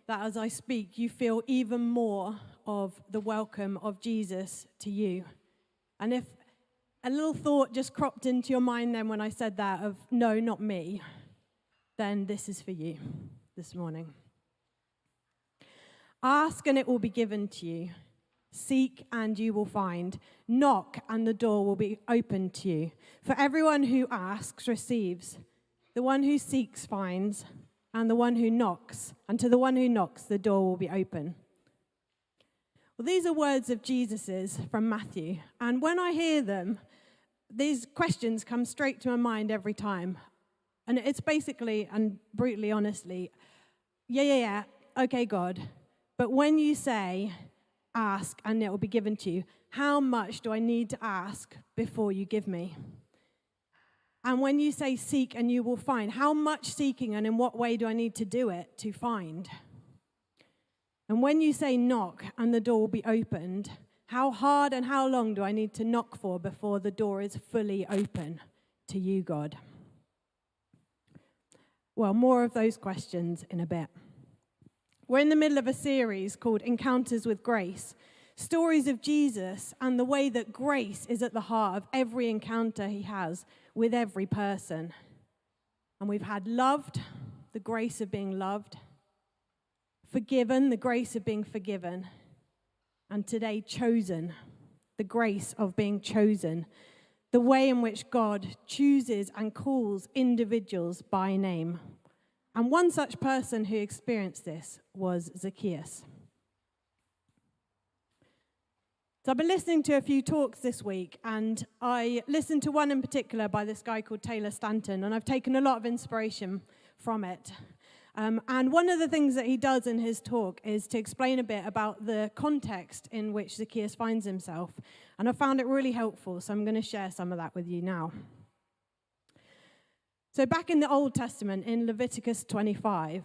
that as I speak, you feel even more of the welcome of Jesus to you. And if a little thought just cropped into your mind then when I said that of, no, not me, then this is for you this morning. Ask and it will be given to you. Seek and you will find. Knock and the door will be opened to you. For everyone who asks receives. The one who seeks finds. And the one who knocks, and to the one who knocks, the door will be open. Well, these are words of Jesus's from Matthew. And when I hear them, these questions come straight to my mind every time. And it's basically, and brutally honestly, yeah, okay, God. But when you say, ask and it will be given to you, how much do I need to ask before you give me? And when you say seek and you will find, how much seeking and in what way do I need to do it to find? And when you say knock and the door will be opened, how hard and how long do I need to knock for before the door is fully open to you, God? Well, more of those questions in a bit. We're in the middle of a series called Encounters with Grace, stories of Jesus and the way that grace is at the heart of every encounter he has with every person. And we've had loved, the grace of being loved, forgiven, the grace of being forgiven, and today chosen, the grace of being chosen, the way in which God chooses and calls individuals by name. And one such person who experienced this was Zacchaeus. So I've been listening to a few talks this week, and I listened to one in particular by this guy called Taylor Stanton, and I've taken a lot of inspiration from it. And one of the things that he does in his talk is to explain a bit about the context in which Zacchaeus finds himself. And I found it really helpful, so I'm going to share some of that with you now. So back in the Old Testament, in Leviticus 25,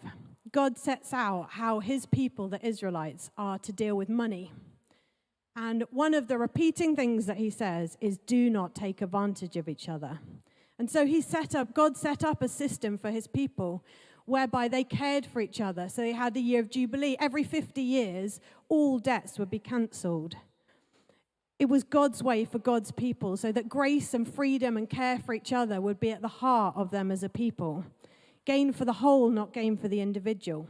God sets out how his people, the Israelites, are to deal with money. And one of the repeating things that he says is, do not take advantage of each other. And so God set up a system for his people whereby they cared for each other. So they had a year of Jubilee. Every 50 years, all debts would be cancelled. It was God's way for God's people, so that grace and freedom and care for each other would be at the heart of them as a people. Gain for the whole, not gain for the individual.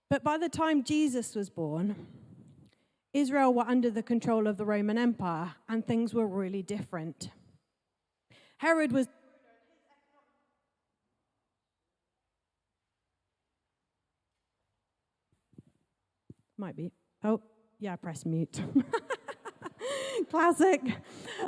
But by the time Jesus was born, Israel were under the control of the Roman Empire, and things were really different. Herod was... Might be. Oh, yeah, press mute. Classic.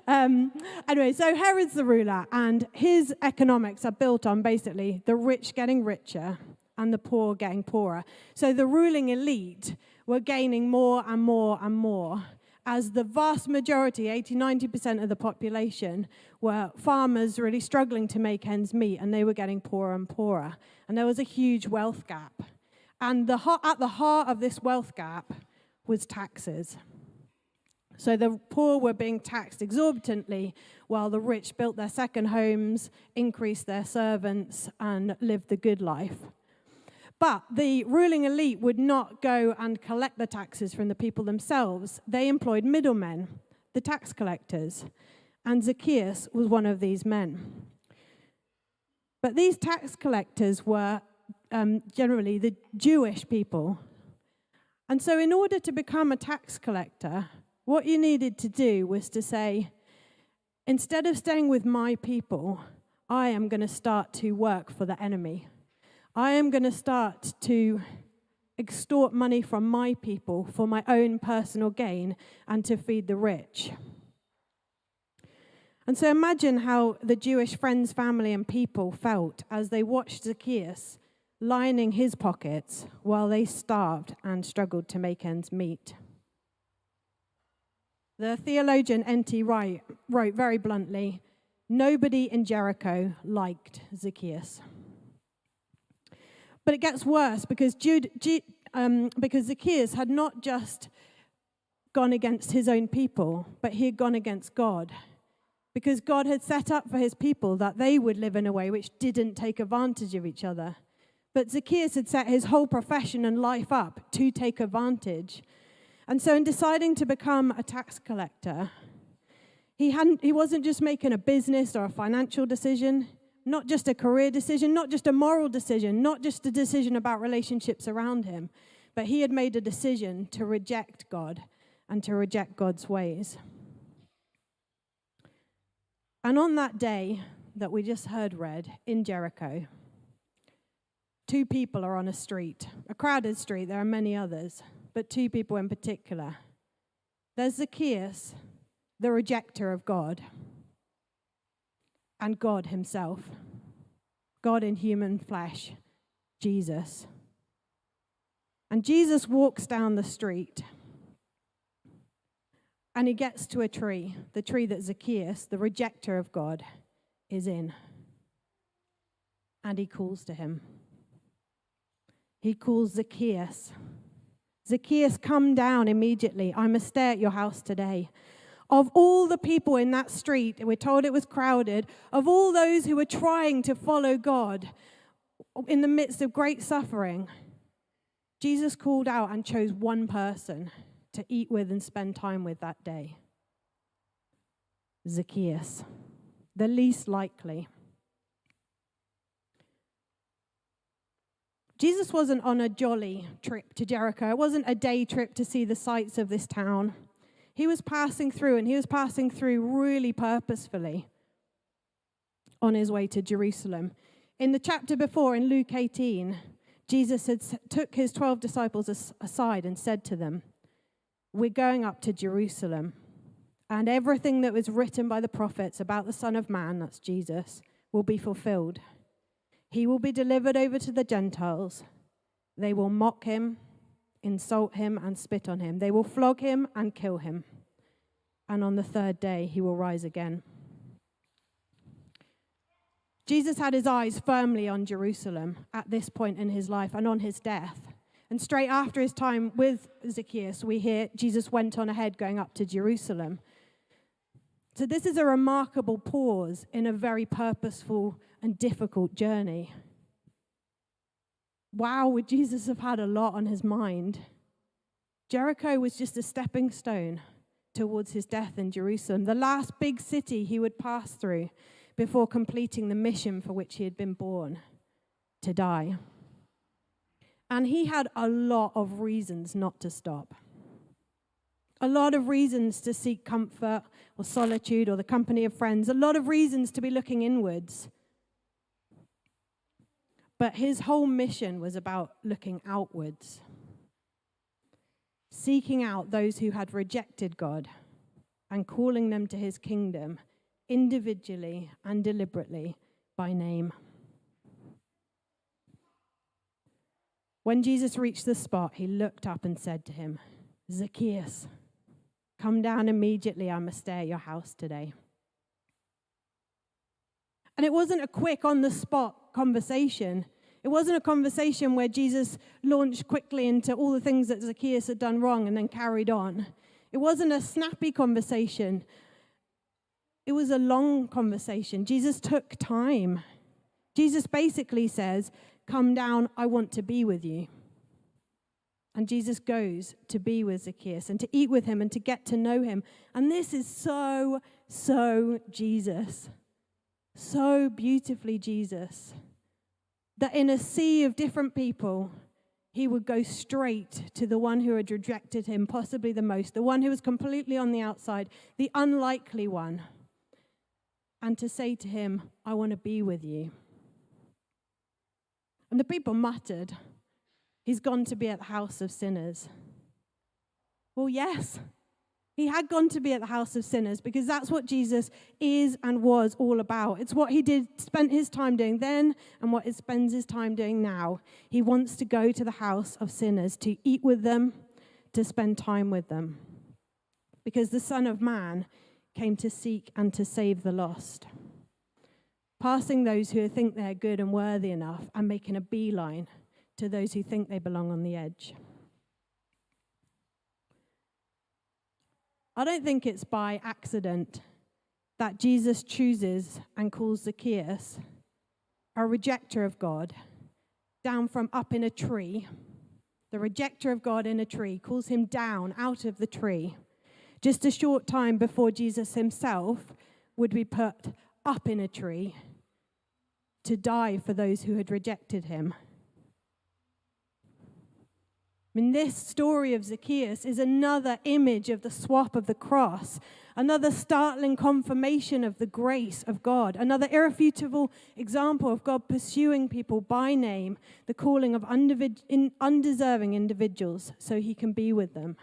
Anyway, so Herod's the ruler, and his economics are built on basically the rich getting richer and the poor getting poorer. So the ruling elite were gaining more and more and more, as the vast majority, 80-90% of the population, were farmers really struggling to make ends meet, and they were getting poorer and poorer. And there was a huge wealth gap. And at the heart of this wealth gap was taxes. So the poor were being taxed exorbitantly, while the rich built their second homes, increased their servants, and lived the good life. But the ruling elite would not go and collect the taxes from the people themselves. They employed middlemen, the tax collectors, and Zacchaeus was one of these men. But these tax collectors were generally the Jewish people. And so in order to become a tax collector, what you needed to do was to say, instead of staying with my people, I am going to start to work for the enemy. I am going to start to extort money from my people for my own personal gain and to feed the rich. And so imagine how the Jewish friends, family, and people felt as they watched Zacchaeus lining his pockets while they starved and struggled to make ends meet. The theologian N.T. Wright wrote very bluntly, nobody in Jericho liked Zacchaeus. But it gets worse because Zacchaeus had not just gone against his own people, but he had gone against God. Because God had set up for his people that they would live in a way which didn't take advantage of each other, But Zacchaeus had set his whole profession and life up to take advantage. And so in deciding to become a tax collector, he wasn't just making a business or a financial decision, not just a career decision, not just a moral decision, not just a decision about relationships around him, but he had made a decision to reject God and to reject God's ways. And on that day that we just heard read in Jericho, two people are on a street, a crowded street. There are many others, but two people in particular. There's Zacchaeus, the rejecter of God, and God himself, God in human flesh, Jesus. And Jesus walks down the street, and he gets to a tree, the tree that Zacchaeus, the rejecter of God, is in. And he calls to him. He calls Zacchaeus. Zacchaeus, come down immediately. I must stay at your house today. Of all the people in that street, we're told it was crowded, of all those who were trying to follow God in the midst of great suffering, Jesus called out and chose one person to eat with and spend time with that day. Zacchaeus, the least likely. Jesus wasn't on a jolly trip to Jericho. It wasn't a day trip to see the sights of this town. He was passing through, and he was passing through really purposefully on his way to Jerusalem. In the chapter before, in Luke 18, Jesus had took his 12 disciples aside and said to them, we're going up to Jerusalem, and everything that was written by the prophets about the Son of Man, that's Jesus, will be fulfilled. He will be delivered over to the Gentiles. They will mock him, insult him, and spit on him. They will flog him and kill him. And on the third day, he will rise again. Jesus had his eyes firmly on Jerusalem at this point in his life and on his death. And straight after his time with Zacchaeus, we hear Jesus went on ahead going up to Jerusalem. So this is a remarkable pause in a very purposeful and difficult journey. Wow, would Jesus have had a lot on his mind? Jericho was just a stepping stone towards his death in Jerusalem, the last big city he would pass through before completing the mission for which he had been born, to die. And he had a lot of reasons not to stop. A lot of reasons to seek comfort or solitude or the company of friends. A lot of reasons to be looking inwards. But his whole mission was about looking outwards. Seeking out those who had rejected God and calling them to his kingdom individually and deliberately by name. When Jesus reached the spot, he looked up and said to him, Zacchaeus, come down immediately. I must stay at your house today. And it wasn't a quick on-the-spot conversation. It wasn't a conversation where Jesus launched quickly into all the things that Zacchaeus had done wrong and then carried on. It wasn't a snappy conversation. It was a long conversation. Jesus took time. Jesus basically says, come down, I want to be with you. And Jesus goes to be with Zacchaeus and to eat with him and to get to know him. And this is so Jesus. So beautifully Jesus. That in a sea of different people, he would go straight to the one who had rejected him possibly the most, the one who was completely on the outside, the unlikely one, and to say to him, I want to be with you. And the people muttered, he's gone to be at the house of sinners. Well, yes, he had gone to be at the house of sinners because that's what Jesus is and was all about. It's what he spent his time doing then and what he spends his time doing now. He wants to go to the house of sinners to eat with them, to spend time with them. Because the Son of Man came to seek and to save the lost. Passing those who think they're good and worthy enough and making a beeline to those who think they belong on the edge. I don't think it's by accident that Jesus chooses and calls Zacchaeus, a rejecter of God, down from up in a tree, the rejecter of God in a tree, calls him down out of the tree, just a short time before Jesus himself would be put up in a tree to die for those who had rejected him. I mean, this story of Zacchaeus is another image of the swap of the cross, another startling confirmation of the grace of God, another irrefutable example of God pursuing people by name, the calling of undeserving individuals so he can be with them.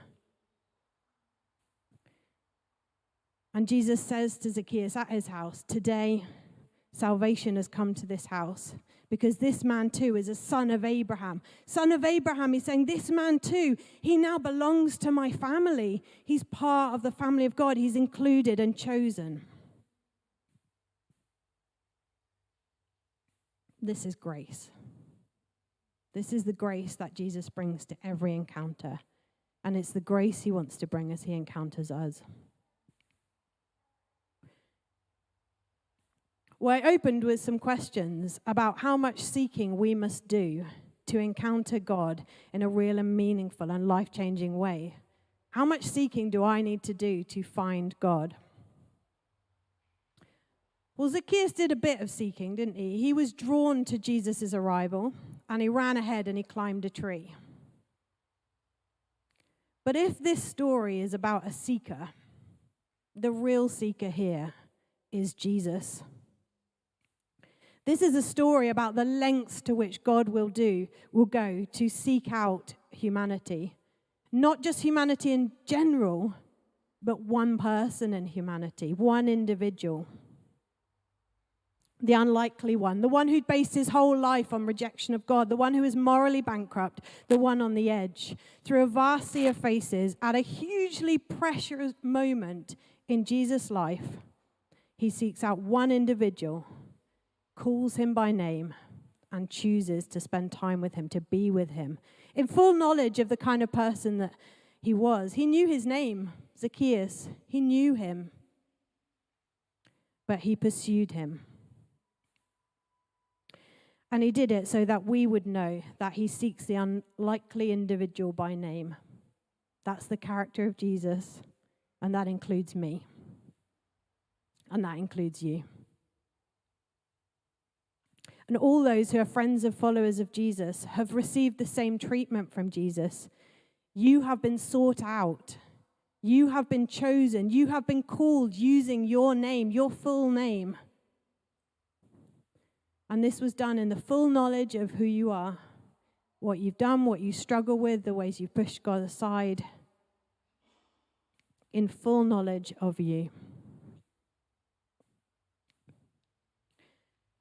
And Jesus says to Zacchaeus at his house, "Today, salvation has come to this house." Because this man too is a son of Abraham. Son of Abraham, he's saying, this man too, he now belongs to my family. He's part of the family of God. He's included and chosen. This is grace. This is the grace that Jesus brings to every encounter. And it's the grace he wants to bring as he encounters us. Well, I opened with some questions about how much seeking we must do to encounter God in a real and meaningful and life-changing way. How much seeking do I need to do to find God? Well, Zacchaeus did a bit of seeking, didn't he? He was drawn to Jesus' arrival, and he ran ahead and he climbed a tree. But if this story is about a seeker, the real seeker here is Jesus. This is a story about the lengths to which God will go to seek out humanity. Not just humanity in general, but one person in humanity, one individual. The unlikely one, the one who'd based his whole life on rejection of God, the one who is morally bankrupt, the one on the edge. Through a vast sea of faces, at a hugely precious moment in Jesus' life, he seeks out one individual, calls him by name, and chooses to spend time with him, to be with him, in full knowledge of the kind of person that he was. He knew his name, Zacchaeus. He knew him, but he pursued him. And he did it so that we would know that he seeks the unlikely individual by name. That's the character of Jesus, and that includes me, and that includes you. And all those who are friends of followers of Jesus have received the same treatment from Jesus. You have been sought out. You have been chosen. You have been called using your name, your full name. And this was done in the full knowledge of who you are, what you've done, what you struggle with, the ways you've pushed God aside, in full knowledge of you.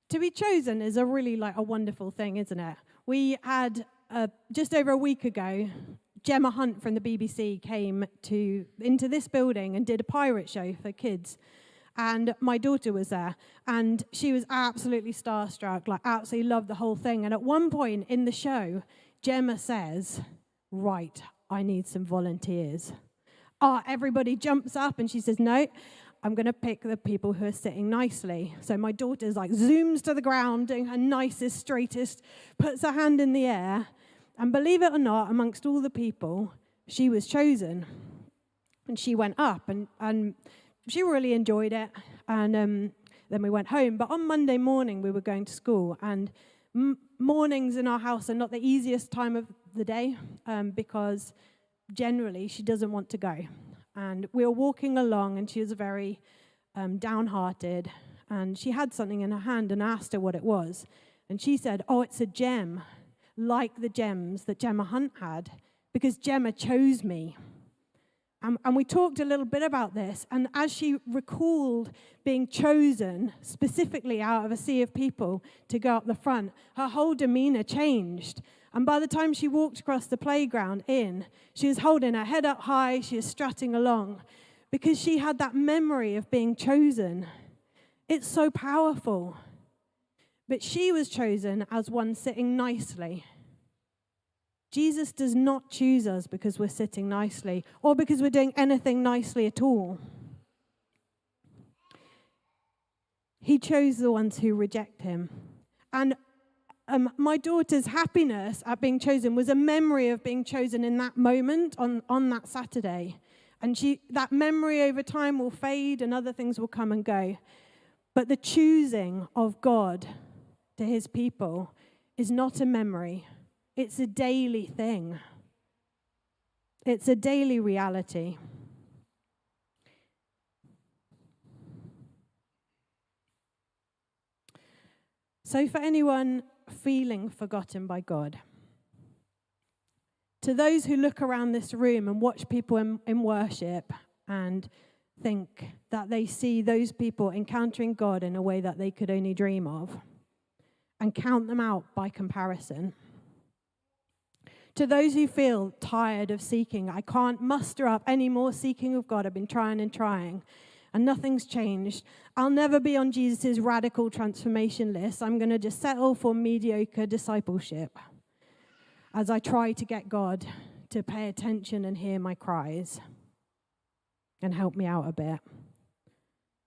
To be chosen is a really a wonderful thing, isn't it? We had, just over a week ago, Gemma Hunt from the BBC came into this building and did a pirate show for kids. And my daughter was there, and she was absolutely starstruck, absolutely loved the whole thing. And at one point in the show, Gemma says, "Right, I need some volunteers." Everybody jumps up, and she says, "No, I'm going to pick the people who are sitting nicely." So my daughter's zooms to the ground, doing her nicest, straightest, puts her hand in the air. And believe it or not, amongst all the people, she was chosen. And she went up, and she really enjoyed it. And then we went home. But on Monday morning, we were going to school. And mornings in our house are not the easiest time of the day because generally she doesn't want to go. And we were walking along, and she was very downhearted. And she had something in her hand, and asked her what it was. And she said, "Oh, it's a gem, like the gems that Gemma Hunt had, because Gemma chose me." And we talked a little bit about this. And as she recalled being chosen specifically out of a sea of people to go up the front, her whole demeanor changed. And by the time she walked across the playground she was holding her head up high, she was strutting along, because she had that memory of being chosen. It's so powerful. But she was chosen as one sitting nicely. Jesus does not choose us because we're sitting nicely or because we're doing anything nicely at all. He chose the ones who reject him. And my daughter's happiness at being chosen was a memory of being chosen in that moment on that Saturday. And that memory over time will fade and other things will come and go. But the choosing of God to his people is not a memory. It's a daily thing. It's a daily reality. So for anyone feeling forgotten by God, to those who look around this room and watch people in worship and think that they see those people encountering God in a way that they could only dream of and count them out by comparison. To those who feel tired of seeking, I can't muster up any more seeking of God. I've been trying and nothing's changed. I'll never be on Jesus' radical transformation list. I'm going to just settle for mediocre discipleship as I try to get God to pay attention and hear my cries and help me out a bit.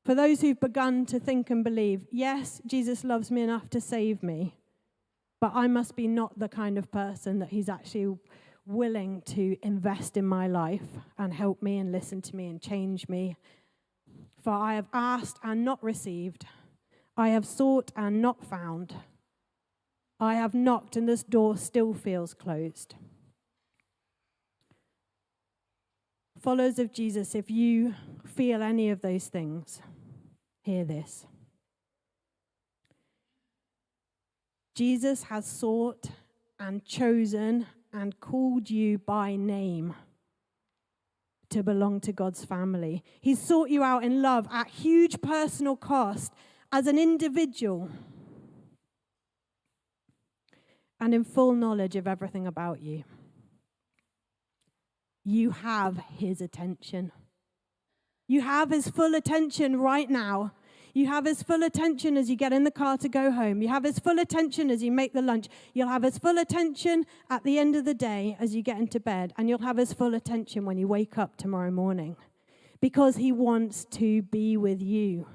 For those who've begun to think and believe, yes, Jesus loves me enough to save me, but I must be not the kind of person that he's actually willing to invest in my life and help me and listen to me and change me. For I have asked and not received. I have sought and not found. I have knocked and this door still feels closed. Followers of Jesus, if you feel any of those things, hear this. Jesus has sought and chosen and called you by name to belong to God's family. He's sought you out in love at huge personal cost as an individual and in full knowledge of everything about you. You have his attention. You have his full attention right now. You have his full attention as you get in the car to go home. You have his full attention as you make the lunch. You'll have his full attention at the end of the day as you get into bed. And you'll have his full attention when you wake up tomorrow morning. Because he wants to be with you.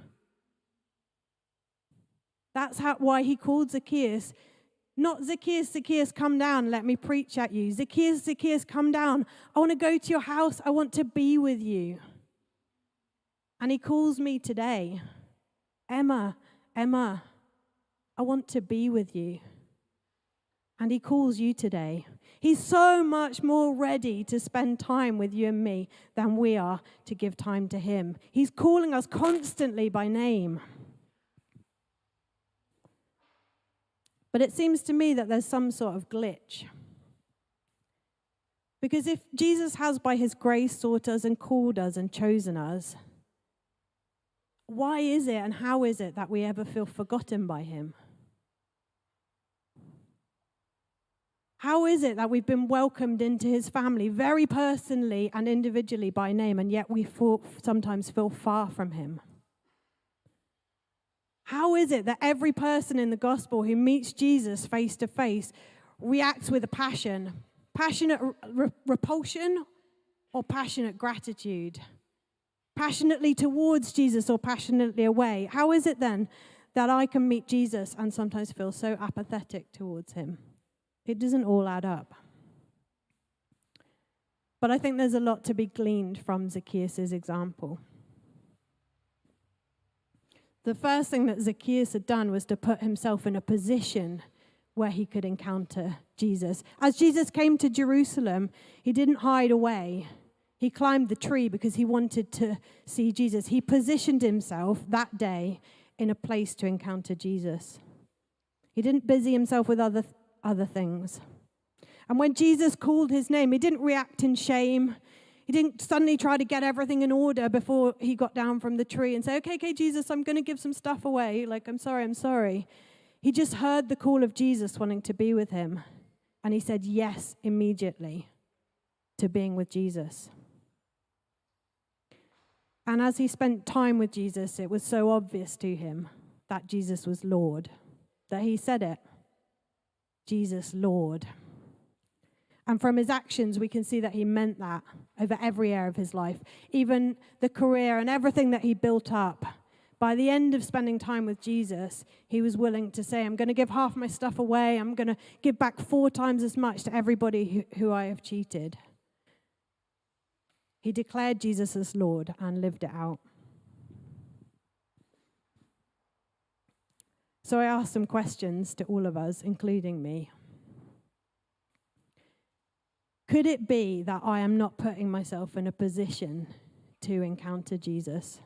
That's why he called Zacchaeus. Not Zacchaeus, Zacchaeus, come down, let me preach at you. Zacchaeus, Zacchaeus, come down. I want to go to your house. I want to be with you. And he calls me today. Emma, I want to be with you. And he calls you today. He's so much more ready to spend time with you and me than we are to give time to him. He's calling us constantly by name. But it seems to me that there's some sort of glitch. Because if Jesus has by his grace sought us and called us and chosen us, why is it and how is it that we ever feel forgotten by him? How is it that we've been welcomed into his family very personally and individually by name, and yet we sometimes feel far from him? How is it that every person in the gospel who meets Jesus face to face reacts with a passion? Passionate repulsion or passionate gratitude? Passionately towards Jesus or passionately away? How is it then that I can meet Jesus and sometimes feel so apathetic towards him? It doesn't all add up. But I think there's a lot to be gleaned from Zacchaeus' example. The first thing that Zacchaeus had done was to put himself in a position where he could encounter Jesus. As Jesus came to Jerusalem, he didn't hide away. He climbed the tree because he wanted to see Jesus. He positioned himself that day in a place to encounter Jesus. He didn't busy himself with other things. And when Jesus called his name, he didn't react in shame. He didn't suddenly try to get everything in order before he got down from the tree and say, okay, Jesus, I'm going to give some stuff away. Like, I'm sorry. He just heard the call of Jesus wanting to be with him. And he said yes immediately to being with Jesus. And as he spent time with Jesus, it was so obvious to him that Jesus was Lord, that he said it. Jesus, Lord. And from his actions, we can see that he meant that over every area of his life. Even the career and everything that he built up by the end of spending time with Jesus, he was willing to say, I'm going to give half my stuff away. I'm going to give back 4 times as much to everybody who I have cheated. He declared Jesus as Lord and lived it out. So I asked some questions to all of us, including me. Could it be that I am not putting myself in a position to encounter Jesus?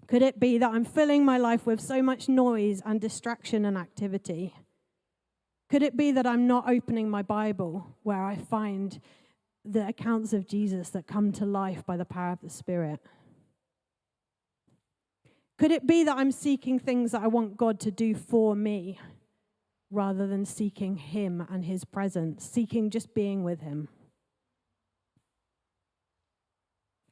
Could it be that I'm filling my life with so much noise and distraction and activity? Could it be that I'm not opening my Bible where I find the accounts of Jesus that come to life by the power of the Spirit? Could it be that I'm seeking things that I want God to do for me rather than seeking him and his presence, seeking just being with him?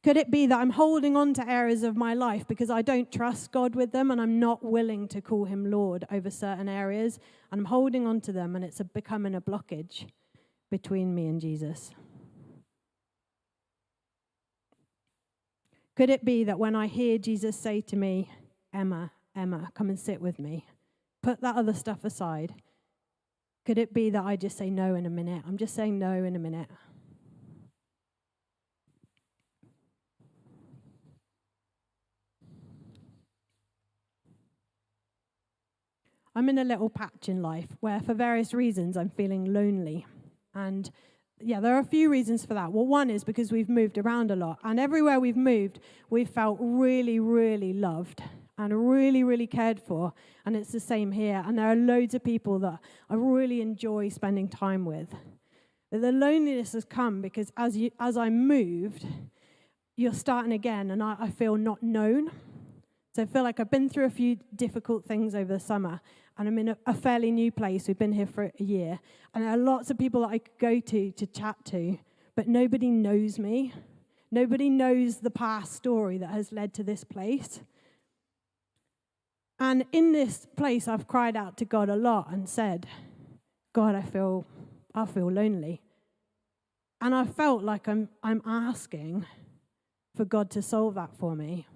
Could it be that I'm holding on to areas of my life because I don't trust God with them and I'm not willing to call him Lord over certain areas, and I'm holding on to them and it's becoming a blockage between me and Jesus? Could it be that when I hear Jesus say to me, Emma, Emma, come and sit with me, put that other stuff aside, could it be that I just say no in a minute? I'm just saying no in a minute. I'm in a little patch in life where for various reasons I'm feeling lonely. And yeah, there are a few reasons for that. Well, one is because we've moved around a lot. And everywhere we've moved, we've felt really, really loved and really, really cared for. And it's the same here. And there are loads of people that I really enjoy spending time with. But the loneliness has come because as I moved, you're starting again and I feel not known. So I feel like I've been through a few difficult things over the summer, and I'm in a fairly new place. We've been here for a year, and there are lots of people that I could go to chat to, but nobody knows me. Nobody knows the past story that has led to this place. And in this place, I've cried out to God a lot and said, God, I feel lonely. And I felt like I'm asking for God to solve that for me,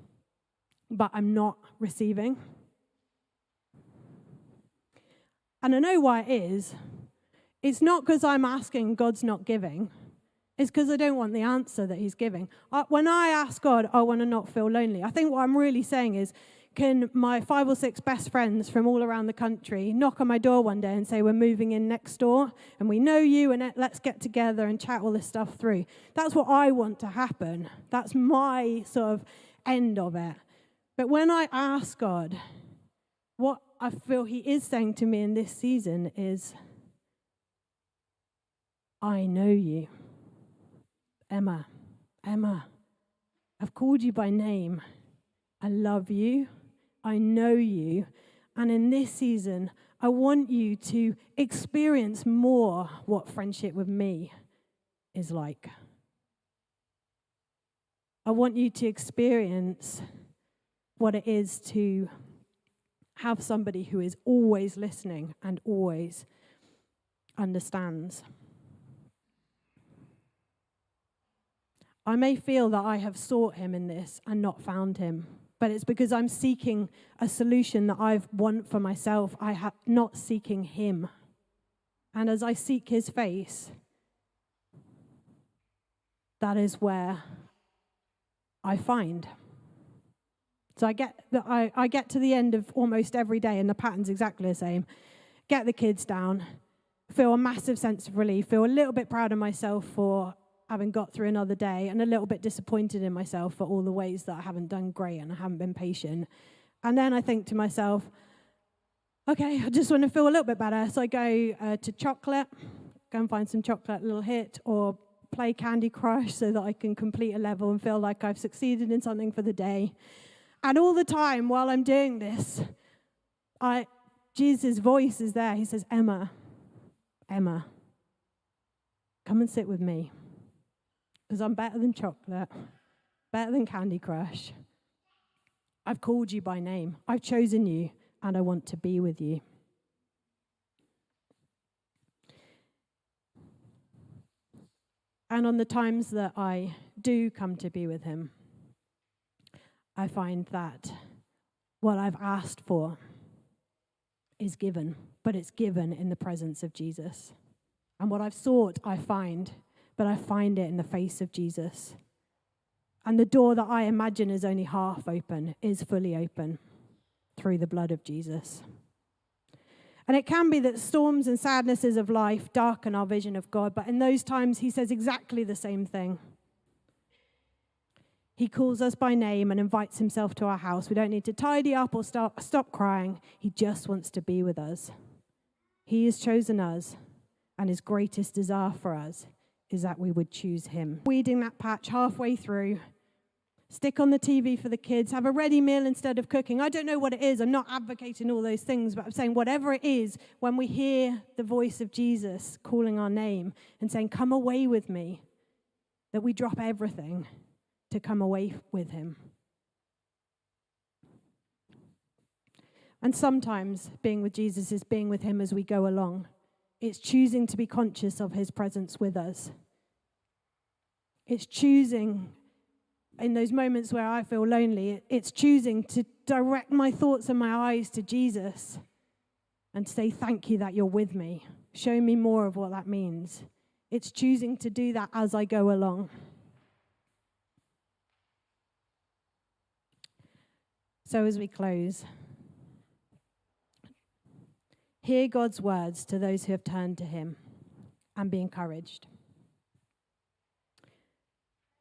but I'm not receiving. And I know why it is. It's not because I'm asking, God's not giving. It's because I don't want the answer that he's giving. When I ask God, I want to not feel lonely, I think what I'm really saying is, can my 5 or 6 best friends from all around the country knock on my door one day and say, we're moving in next door, and we know you, and let's get together and chat all this stuff through? That's what I want to happen. That's my sort of end of it. But when I ask God, what I feel he is saying to me in this season is, I know you. Emma, I've called you by name. I love you. I know you. And in this season, I want you to experience more what friendship with me is like. I want you to experience what it is to have somebody who is always listening and always understands. I may feel that I have sought him in this and not found him, but it's because I'm seeking a solution that I want for myself. Not seeking him. And as I seek his face, that is where I find. So I get to the end of almost every day, and the pattern's exactly the same. Get the kids down, feel a massive sense of relief, feel a little bit proud of myself for having got through another day, and a little bit disappointed in myself for all the ways that I haven't done great and I haven't been patient. And then I think to myself, okay, I just want to feel a little bit better. So I go to chocolate, go and find some chocolate little hit, or play Candy Crush so that I can complete a level and feel like I've succeeded in something for the day. And all the time while I'm doing this, Jesus' voice is there. He says, Emma, come and sit with me. Because I'm better than chocolate, better than Candy Crush. I've called you by name. I've chosen you, and I want to be with you. And on the times that I do come to be with him, I find that what I've asked for is given, but it's given in the presence of Jesus. And what I've sought, I find, but I find it in the face of Jesus. And the door that I imagine is only half open is fully open through the blood of Jesus. And it can be that storms and sadnesses of life darken our vision of God, but in those times he says exactly the same thing. He calls us by name and invites himself to our house. We don't need to tidy up or stop crying. He just wants to be with us. He has chosen us, and his greatest desire for us is that we would choose him. Weeding that patch halfway through, stick on the TV for the kids, have a ready meal instead of cooking. I don't know what it is. I'm not advocating all those things, but I'm saying whatever it is, when we hear the voice of Jesus calling our name and saying, come away with me, that we drop everything to come away with him. And sometimes being with Jesus is being with him as we go along. It's choosing to be conscious of his presence with us. It's choosing, in those moments where I feel lonely, it's choosing to direct my thoughts and my eyes to Jesus and to say, thank you that you're with me. Show me more of what that means. It's choosing to do that as I go along. So as we close, hear God's words to those who have turned to him and be encouraged.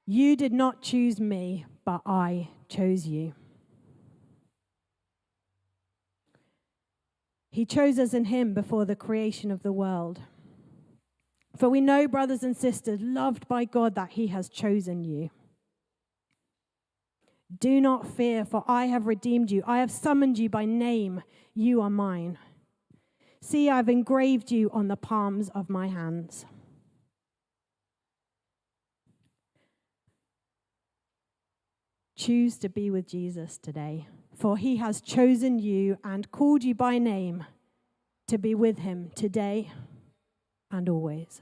You did not choose me, but I chose you. He chose us in him before the creation of the world. For we know, brothers and sisters, loved by God, that he has chosen you. Do not fear, for I have redeemed you. I have summoned you by name. You are mine. See, I have engraved you on the palms of my hands. Choose to be with Jesus today, for he has chosen you and called you by name to be with him today and always.